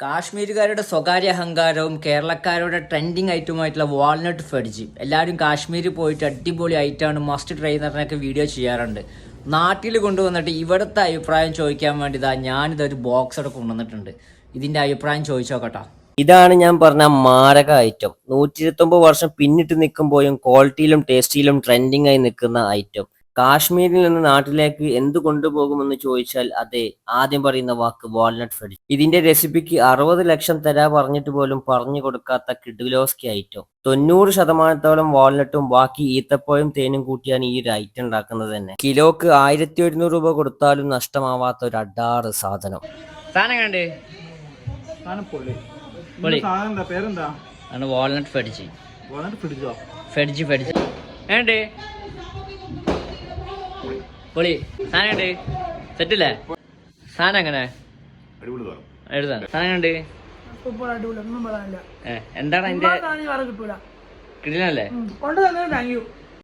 കാശ്മീരുകാരുടെ സ്വകാര്യ അഹങ്കാരവും കേരളക്കാരുടെ trending ഐറ്റവുമായിട്ടുള്ള walnut fudge. എല്ലാവരും കാശ്മീരിൽ പോയിട്ട് അടിപൊളി ഐറ്റമാണ്, മസ്റ്റ് ട്രൈ എന്നൊക്കെ വീഡിയോ ചെയ്യാറുണ്ട്. നാട്ടിൽ കൊണ്ടുവന്നിട്ട് ഇവിടുത്തെ അഭിപ്രായം ചോദിക്കാൻ വേണ്ടി ഞാനിതൊരു ബോക്സ് അവിടെ കൊണ്ടുവന്നിട്ടുണ്ട്. ഇതിൻ്റെ അഭിപ്രായം ചോദിച്ചോക്കട്ടോ. ഇതാണ് ഞാൻ പറഞ്ഞ മാരക ഐറ്റം. 129 വർഷം പിന്നിട്ട് നിൽക്കുമ്പോഴും ക്വാളിറ്റിയിലും ടേസ്റ്റിയിലും ട്രെൻഡിങ് ആയി നിൽക്കുന്ന ഐറ്റം. കാശ്മീരിൽ നിന്ന് നാട്ടിലേക്ക് എന്ത് കൊണ്ടുപോകുമെന്ന് ചോദിച്ചാൽ അതെ, ആദ്യം പറയുന്ന വാക്ക് വാൾനട്ട് ഫഡ്ജ്. ഇതിന്റെ റെസിപ്പിക്ക് 60 ലക്ഷം തരാ പറഞ്ഞിട്ട് പോലും പറഞ്ഞു കൊടുക്കാത്ത കിഡുലോസ്കി ഐറ്റം. 90% വാൾനട്ടും ബാക്കി ഈത്തപ്പഴം തേനും കൂട്ടിയാണ് ഈ ഒരു ഐറ്റം ഉണ്ടാക്കുന്നത് തന്നെ. കിലോക്ക് 1100 രൂപ കൊടുത്താലും നഷ്ടമാവാത്ത ഒരു അഡാറ് സാധനം. Walnut fudge. ഫഡ്ജ് ഫഡ്ജ് ഏണ്ടേ പൊളി സാധനം. സെറ്റല്ലേ സാധനം? എങ്ങനെ എഴുതാ സാധനം കണ്ട്? എന്താണ് അതിന്റെ കിടിലല്ലേ?